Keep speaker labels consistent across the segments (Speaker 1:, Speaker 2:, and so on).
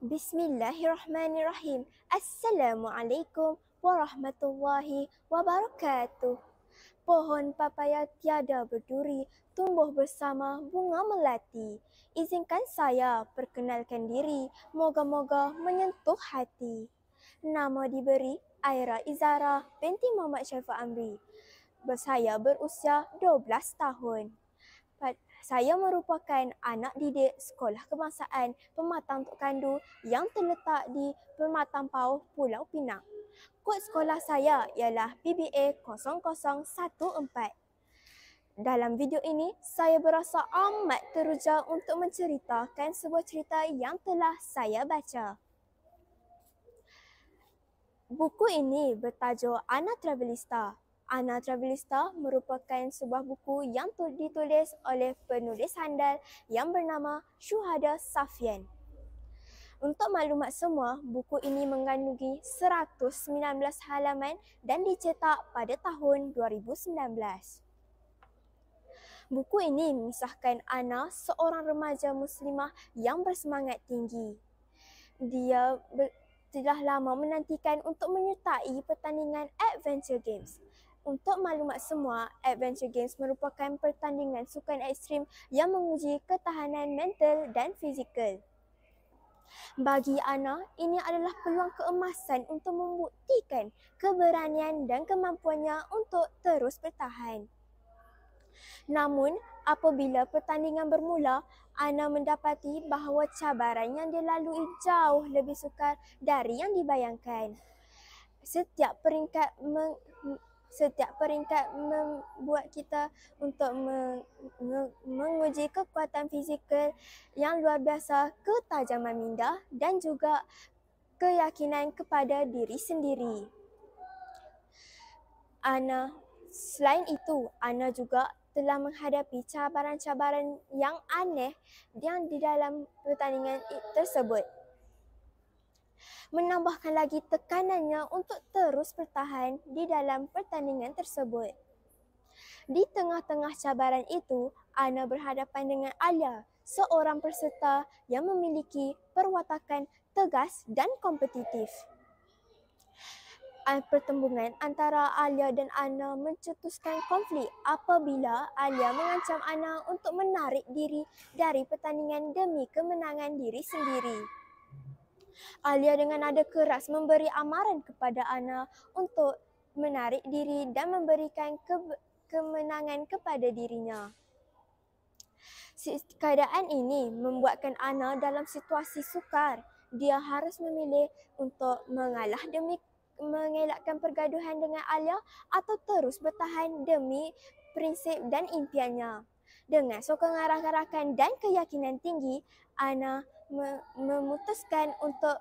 Speaker 1: Bismillahirrahmanirrahim. Assalamualaikum warahmatullahi wabarakatuh. Pohon papaya tiada berduri, tumbuh bersama bunga melati. Izinkan saya perkenalkan diri, moga-moga menyentuh hati. Nama diberi Aira Izara binti Muhammad Syafiq Amri. Saya berusia 12 tahun. Saya merupakan anak didik Sekolah Kebangsaan Pematang Tok Kandu yang terletak di Pematang Pauh, Pulau Pinang. Kod sekolah saya ialah PBA 0014. Dalam video ini, saya berasa amat teruja untuk menceritakan sebuah cerita yang telah saya baca. Buku ini bertajuk Ana Travelista. Ana Travelista merupakan sebuah buku yang ditulis oleh penulis handal yang bernama Syuhada Safian. Untuk maklumat semua, buku ini mengandungi 119 halaman dan dicetak pada tahun 2019. Buku ini mengisahkan Ana, seorang remaja muslimah yang bersemangat tinggi. Dia telah lama menantikan untuk menyertai pertandingan Adventure Games. Untuk maklumat semua, Adventure Games merupakan pertandingan sukan ekstrim yang menguji ketahanan mental dan fizikal. Bagi Ana, ini adalah peluang keemasan untuk membuktikan keberanian dan kemampuannya untuk terus bertahan. Namun, apabila pertandingan bermula, Ana mendapati bahawa cabaran yang dilalui jauh lebih sukar dari yang dibayangkan. Setiap peringkat membuat kita untuk menguji kekuatan fizikal yang luar biasa, ketajaman minda dan juga keyakinan kepada diri sendiri. Selain itu, Ana juga telah menghadapi cabaran-cabaran yang aneh yang di dalam pertandingan tersebut. Menambahkan lagi tekanannya untuk terus bertahan di dalam pertandingan tersebut. Di tengah-tengah cabaran itu, Ana berhadapan dengan Alia, seorang peserta yang memiliki perwatakan tegas dan kompetitif. Pertembungan antara Alia dan Ana mencetuskan konflik apabila Alia mengancam Ana untuk menarik diri dari pertandingan demi kemenangan diri sendiri. Alia dengan nada keras memberi amaran kepada Ana untuk menarik diri dan memberikan kemenangan kepada dirinya. Keadaan ini membuatkan Ana dalam situasi sukar. Dia harus memilih untuk mengalah demi mengelakkan pergaduhan dengan Alia atau terus bertahan demi prinsip dan impiannya. Dengan sokongan rakan-rakan dan keyakinan tinggi, Ana memutuskan untuk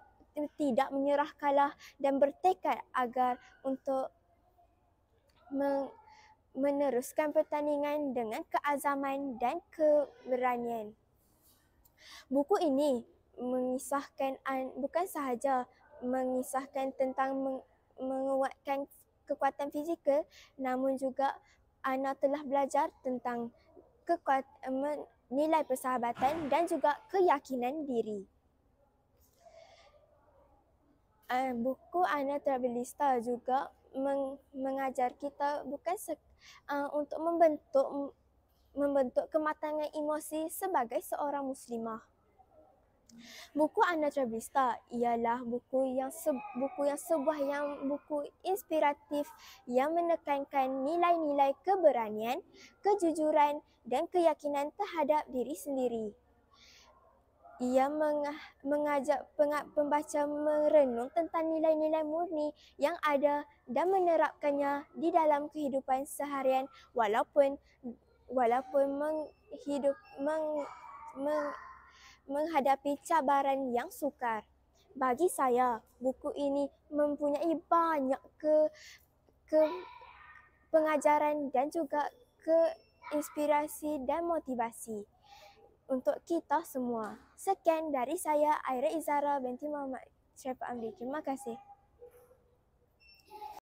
Speaker 1: tidak menyerah kalah dan bertekad agar untuk meneruskan pertandingan dengan keazaman dan keberanian. Buku ini bukan sahaja mengisahkan tentang menguatkan kekuatan fizikal, namun juga Ana telah belajar tentang nilai persahabatan dan juga keyakinan diri. Buku Ana Travelista juga mengajar kita bukan untuk membentuk kematangan emosi sebagai seorang muslimah. Buku Ana Travelista ialah buku inspiratif yang menekankan nilai-nilai keberanian, kejujuran dan keyakinan terhadap diri sendiri. Ia mengajak pembaca merenung tentang nilai-nilai murni yang ada dan menerapkannya di dalam kehidupan seharian walaupun menghadapi cabaran yang sukar. Bagi saya, buku ini mempunyai banyak pengajaran dan juga inspirasi dan motivasi untuk kita semua. Sekian dari saya, Aira Izara binti Muhammad Syafiq Amri. Terima kasih.